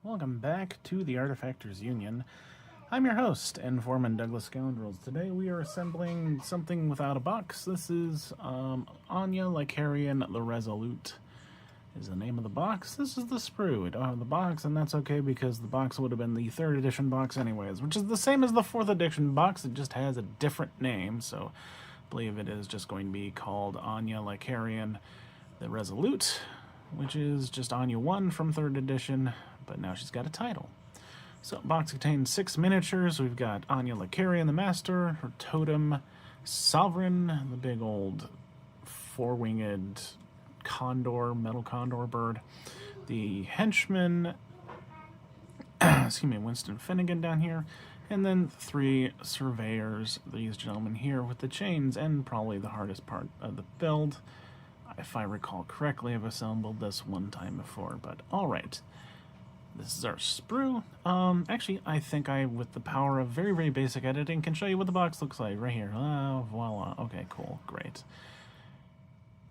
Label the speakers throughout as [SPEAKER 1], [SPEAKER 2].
[SPEAKER 1] Welcome back to the Artefactors Union. I'm your host and foreman, Douglas Scoundrels. Today we are assembling something without a box. This is Anya Lycarayan, the Resolute is the name of the box. This is the sprue. We don't have the box, and that's okay because the box would have been the 3rd edition box anyways, which is the same as the 4th edition box. It just has a different name, so I believe it is just going to be called Anya Lycarayan, the Resolute, which is just Anya 1 from 3rd edition, but now she's got a title. So, box contains 6 miniatures. We've got Anya Lycarayan, the Master, her totem, Sovreign, the big old 4-winged condor, metal condor bird, the henchman, excuse me, Winston Finnegan down here, and then 3 surveyors, these gentlemen here with the chains, and probably the hardest part of the build. If I recall correctly, I've assembled this one time before, but alright. This is our sprue. Actually, I think I, with the power of very, very basic editing, can show you what the box looks like right here. Voila. Okay, cool. Great.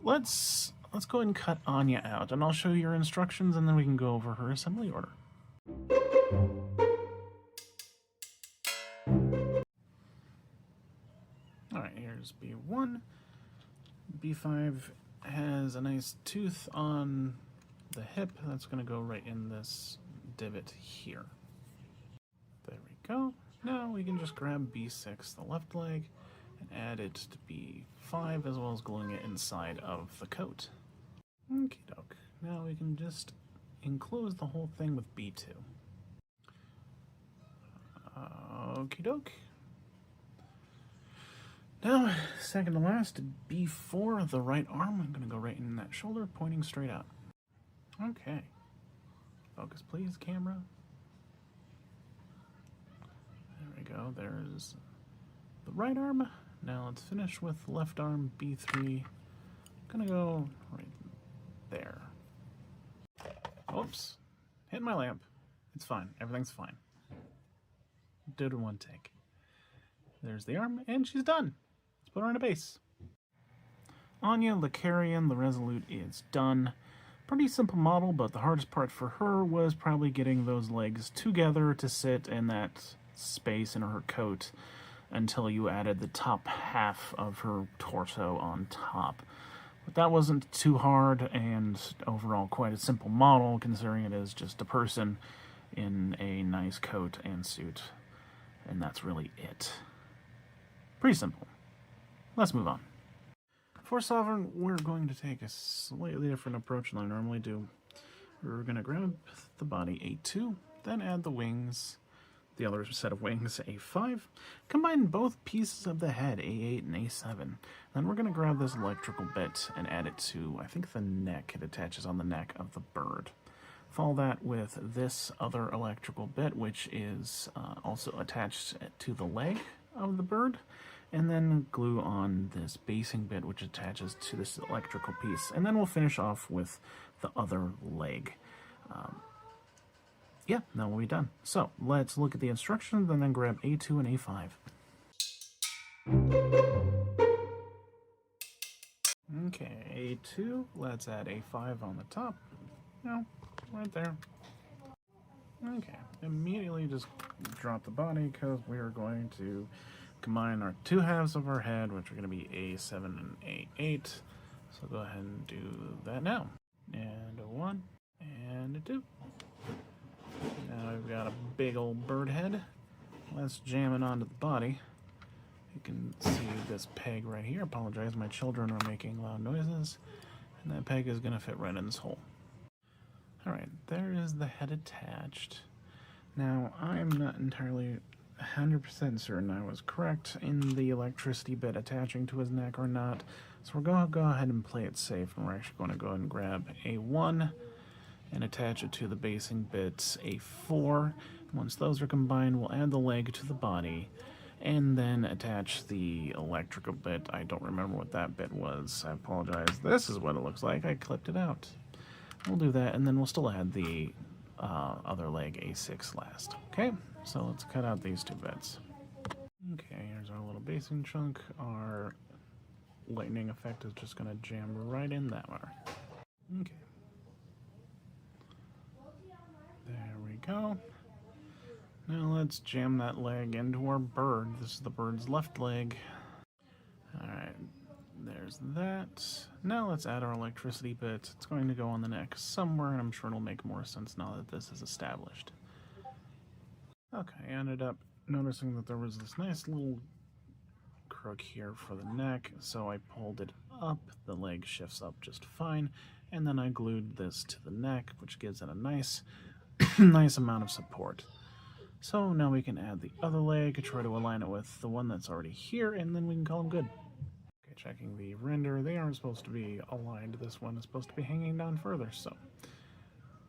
[SPEAKER 1] Let's go ahead and cut Anya out, and I'll show you her instructions, and then we can go over her assembly order. Alright, here's B1. B5 has a nice tooth on the hip. That's going to go right in this divot here. There we go. Now we can just grab B6, the left leg, and add it to B5, as well as gluing it inside of the coat. Okie doke. Now we can just enclose the whole thing with B2. Okie doke. Now, second to last, B4, the right arm. I'm going to go right in that shoulder, pointing straight out. Okay. Focus, please, camera. There we go. There's the right arm. Now let's finish with left arm, B3. I'm going to go right there. Oops. Hit my lamp. It's fine. Everything's fine. Do it in one take. There's the arm, and she's done. Let's put her on a base. Anya Lycarayan, the Resolute, is done. Pretty simple model, but the hardest part for her was probably getting those legs together to sit in that space in her coat until you added the top half of her torso on top. But that wasn't too hard, and overall quite a simple model, considering it is just a person in a nice coat and suit. And that's really it. Pretty simple. Let's move on. For Sovreign, we're going to take a slightly different approach than I normally do. We're going to grab the body, A2, then add the wings, the other set of wings, A5, combine both pieces of the head, A8 and A7. Then we're going to grab this electrical bit and add it to, I think, the neck. It attaches on the neck of the bird. Follow that with this other electrical bit, which is also attached to the leg of the bird, and then glue on this basing bit, which attaches to this electrical piece. And then we'll finish off with the other leg. Yeah, then we'll be done. So let's look at the instructions and then grab A2 and A5. Okay, A2, let's add A5 on the top. No, right there. Okay, immediately just drop the body because we are going to combine our 2 halves of our head, which are going to be A7 and A8. So go ahead and do that now. And a 1, and a 2. Now we've got a big old bird head. Let's jam it onto the body. You can see this peg right here. I apologize, my children are making loud noises. And that peg is going to fit right in this hole. Alright, there is the head attached. Now, I'm not entirely 100% certain I was correct in the electricity bit attaching to his neck or not. So we're going to go ahead and play it safe, and we're actually going to go ahead and grab A1 and attach it to the basing bits A4. Once those are combined, we'll add the leg to the body, and then attach the electrical bit. I don't remember what that bit was. I apologize. This is what it looks like. I clipped it out. We'll do that, and then we'll still add the other leg, A6, last. Okay, so let's cut out these 2 bits. Okay, here's our little basing chunk. Our lightning effect is just going to jam right in that one. Okay. There we go. Now let's jam that leg into our bird. This is the bird's left leg. Alright, there's that. Now let's add our electricity bit. It's going to go on the neck somewhere, and I'm sure it'll make more sense now that this is established. Okay, I ended up noticing that there was this nice little crook here for the neck, so I pulled it up. The leg shifts up just fine, and then I glued this to the neck, which gives it a nice, nice amount of support. So now we can add the other leg, try to align it with the one that's already here, and then we can call them good. Okay, checking the render, they aren't supposed to be aligned. This one is supposed to be hanging down further, so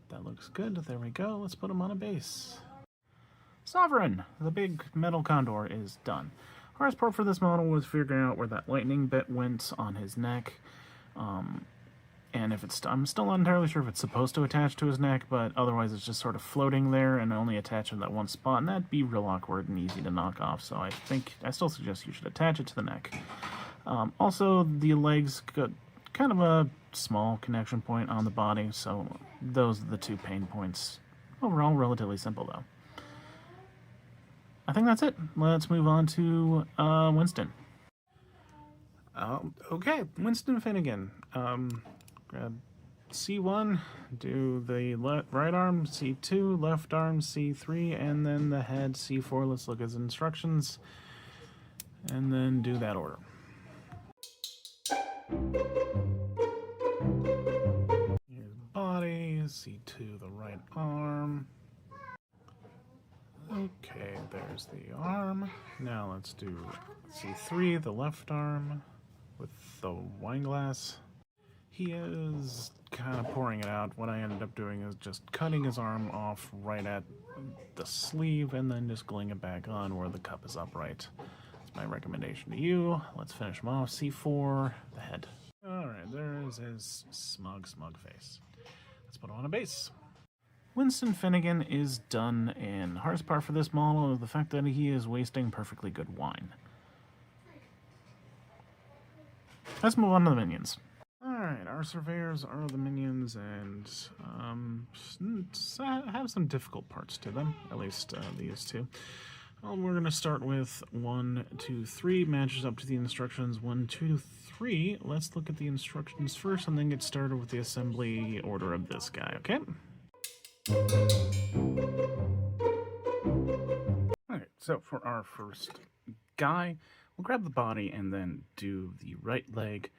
[SPEAKER 1] that looks good. There we go. Let's put him on a base. Sovreign, the big metal condor, is done. Hardest part for this model was figuring out where that lightning bit went on his neck. And if it's, I'm still not entirely sure if it's supposed to attach to his neck, but otherwise it's just sort of floating there and only attached to that one spot, and that'd be real awkward and easy to knock off, so I still suggest you should attach it to the neck. Also, the legs got kind of a small connection point on the body, so those are the two pain points. Overall, relatively simple, though. I think that's it. Let's move on to Winston. Okay, Winston Finnegan. Grab C1, do the right arm, C2, left arm, C3, and then the head, C4. Let's look at his instructions, and then do that order. Here's body, C2, the right arm. Okay, there's the arm. Now let's do C3, the left arm, with the wine glass. He is kind of pouring it out. What I ended up doing is just cutting his arm off right at the sleeve and then just gluing it back on where the cup is upright. That's my recommendation to you. Let's finish him off. C4, the head. Alright, there's his smug face. Let's put him on a base. Winston Finnegan is done, and the hardest part for this model is the fact that he is wasting perfectly good wine. Let's move on to the minions. Alright, our surveyors are the minions, and have some difficult parts to them, at least these two. Well, we're going to start with 1, 2, 3, matches up to the instructions 1, 2, 3. Let's look at the instructions first, and then get started with the assembly order of this guy, okay? Alright, so for our first guy, we'll grab the body and then do the right leg,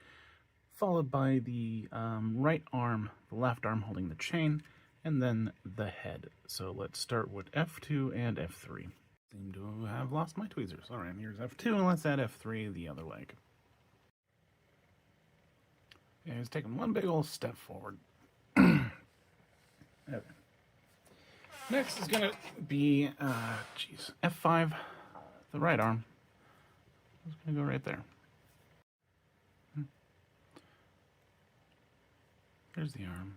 [SPEAKER 1] followed by the right arm, the left arm holding the chain, and then the head. So let's start with F2 and F3. Seem to have lost my tweezers. Alright, here's F2, and let's add F3, the other leg. Yeah, he's taking one big old step forward. Okay. Next is going to be, F5, the right arm. It's going to go right there. There's the arm.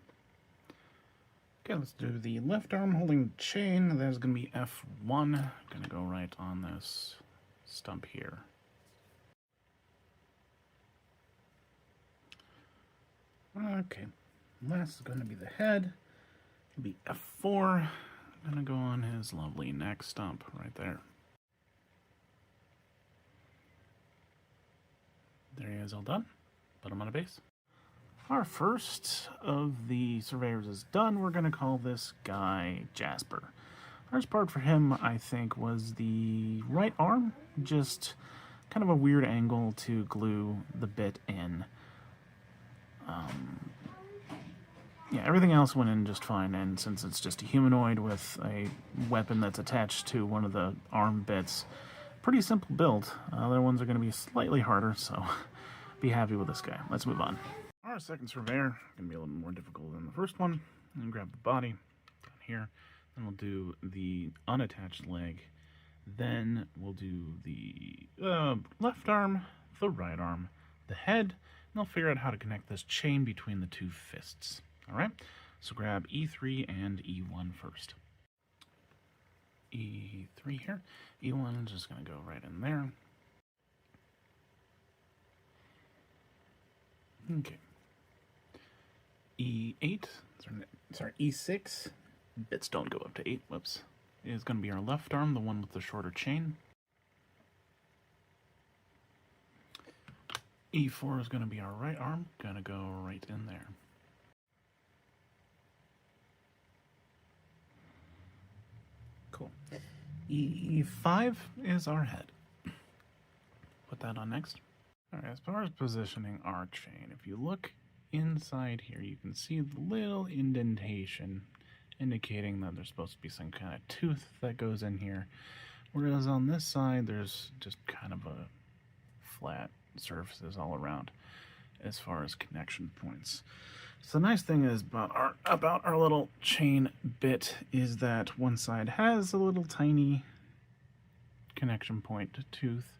[SPEAKER 1] Okay, let's do the left arm holding the chain. There's going to be F1. Going to go right on this stump here. Okay, last is going to be the head. It'll be F4. I'm going to go on his lovely neck stump right there. There he is, all done. Put him on a base. Our first of the surveyors is done. We're going to call this guy Jasper. First part for him, I think, was the right arm. Just kind of a weird angle to glue the bit in. Yeah, everything else went in just fine, and since it's just a humanoid with a weapon that's attached to one of the arm bits, pretty simple build. Other ones are going to be slightly harder, so be happy with this guy. Let's move on. Our second surveyor, going to be a little more difficult than the first one. And grab the body down here, then we'll do the unattached leg, then we'll do the left arm, the right arm, the head, and I'll figure out how to connect this chain between the two fists. Alright, so grab E3 and E1 first. E3 here. E1 is just going to go right in there. Okay. E8, sorry, E6, bits don't go up to 8, whoops, is going to be our left arm, the one with the shorter chain. E4 is going to be our right arm, going to go right in there. Cool. E5 is our head. Put that on next. Alright, as far as positioning our chain, if you look inside here, you can see the little indentation indicating that there's supposed to be some kind of tooth that goes in here. Whereas on this side, there's just kind of a flat surfaces all around as far as connection points. So the nice thing is about our little chain bit is that one side has a little tiny connection point tooth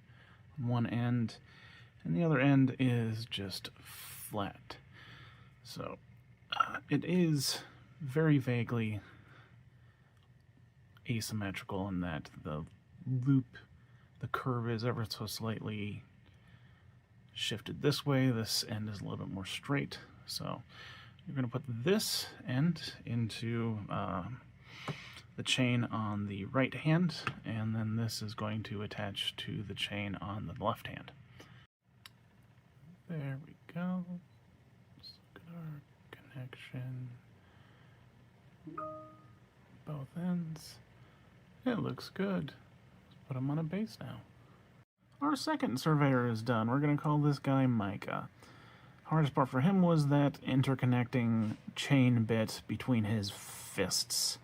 [SPEAKER 1] on one end, and the other end is just flat. So it is very vaguely asymmetrical in that the loop, the curve is ever so slightly shifted this way. This end is a little bit more straight. So you're going to put this end into the chain on the right hand, and then this is going to attach to the chain on the left hand. There we go. Let's look at our connection. Both ends. It looks good. Let's put them on a base now. Our second surveyor is done. We're going to call this guy Micah. Hardest part for him was that interconnecting chain bit between his fists.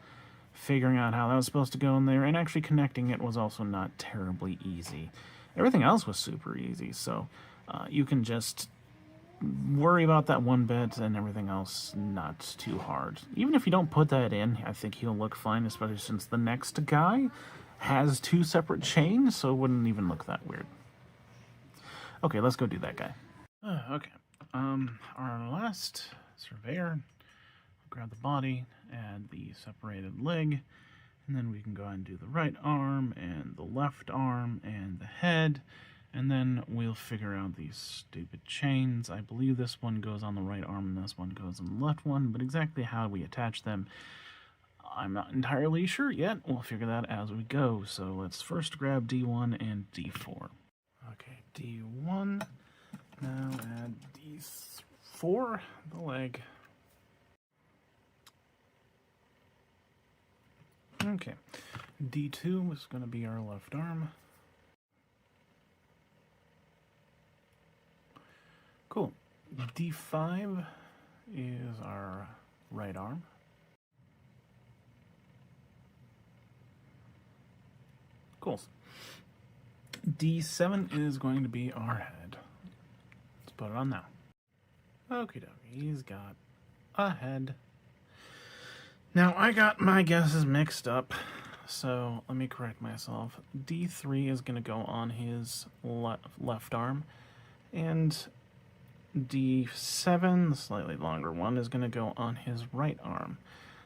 [SPEAKER 1] Figuring out how that was supposed to go in there, and actually connecting it was also not terribly easy. Everything else was super easy, so you can just worry about that one bit and everything else not too hard. Even if you don't put that in, I think he'll look fine, especially since the next guy has two separate chains, so it wouldn't even look that weird. Okay, let's go do that guy. Okay, our last surveyor, grab the body, add the separated leg, and then we can go ahead and do the right arm and the left arm and the head, and then we'll figure out these stupid chains. I believe this one goes on the right arm and this one goes on the left one, but exactly how we attach them, I'm not entirely sure yet. We'll figure that as we go. So let's first grab D1 and D4. Okay, D1. Now add D4, the leg. Okay, D2 is going to be our left arm. Cool. D5 is our right arm. Cool. D7 is going to be our head. Let's put it on now. Okie dokie, he's got a head. Now, I got my guesses mixed up, so let me correct myself. D3 is going to go on his left arm, and D7, the slightly longer one, is going to go on his right arm.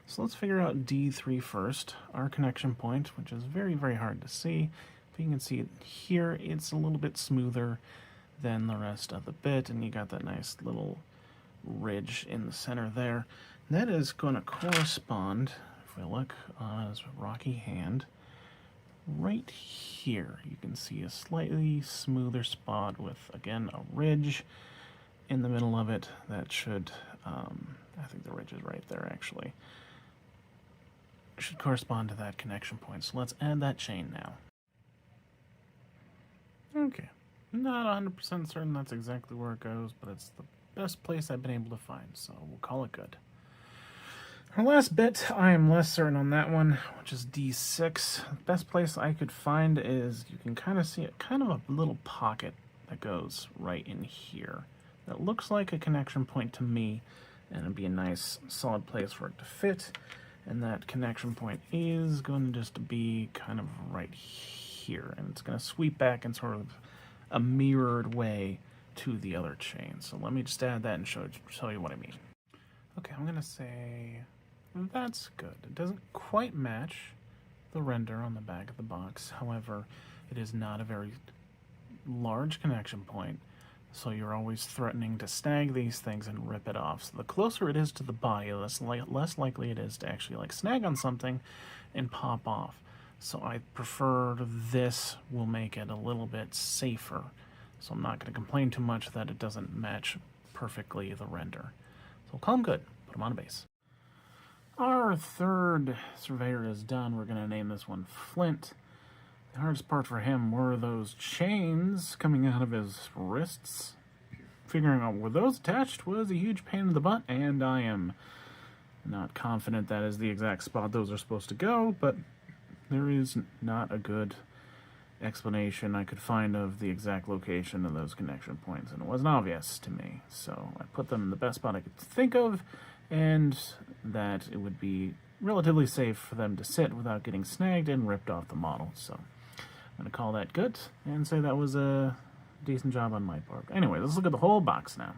[SPEAKER 1] So let's figure out D3 first, our connection point, which is very, very hard to see. If you can see it here, it's a little bit smoother than the rest of the bit, and you got that nice little ridge in the center there. That is going to correspond, if we look on his rocky hand, right here. You can see a slightly smoother spot with, again, a ridge in the middle of it. That should, I think the ridge is right there, actually. Should correspond to that connection point. So let's add that chain now. Okay. Not 100% certain that's exactly where it goes, but it's the best place I've been able to find, so we'll call it good. Our last bit, I am less certain on that one, which is D6. The best place I could find is, you can kind of see it, kind of a little pocket that goes right in here. That looks like a connection point to me, and it'd be a nice solid place for it to fit. And that connection point is going to just be kind of right here, and it's going to sweep back in sort of a mirrored way to the other chain. So let me just add that and show you what I mean. Okay, I'm going to say that's good. It doesn't quite match the render on the back of the box. However, it is not a very large connection point, So you're always threatening to snag these things and rip it off. So the closer it is to the body, less likely it is to actually like snag on something and pop off. So I prefer this will make it a little bit safer. So I'm not going to complain too much that it doesn't match perfectly the render. So we'll call him good. Put him on a base. Our third Surveyor is done. We're going to name this one Flint. The hardest part for him were those chains coming out of his wrists. Figuring out where those attached was a huge pain in the butt, and I am not confident that is the exact spot those are supposed to go, but there is not a good explanation I could find of the exact location of those connection points, and it wasn't obvious to me. So I put them in the best spot I could think of, and that it would be relatively safe for them to sit without getting snagged and ripped off the model. So I'm going to call that good and say that was a decent job on my part. Anyway, let's look at the whole box now.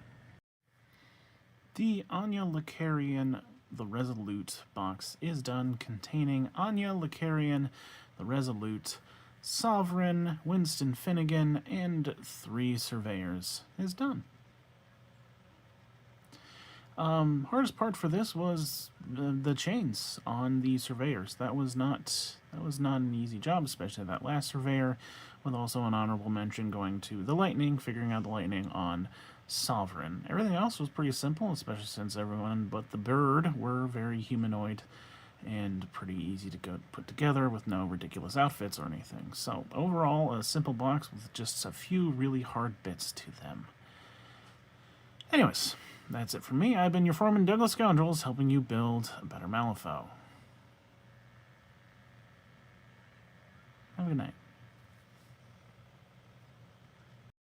[SPEAKER 1] The Anya Lycarayan, the Resolute box is done, containing Anya Lycarayan, the Resolute, Sovreign, Winston Finnegan, and 3 Surveyors is done. Hardest part for this was the chains on the Surveyors. That was not an easy job, especially that last Surveyor, with also an honorable mention going to the Lightning, figuring out the Lightning on Sovreign. Everything else was pretty simple, especially since everyone but the bird were very humanoid and pretty easy to put together with no ridiculous outfits or anything. So overall, a simple box with just a few really hard bits to them. Anyways, that's it from me. I've been your foreman, Douglas Scoundrels, helping you build a better Malifaux. Have a good night.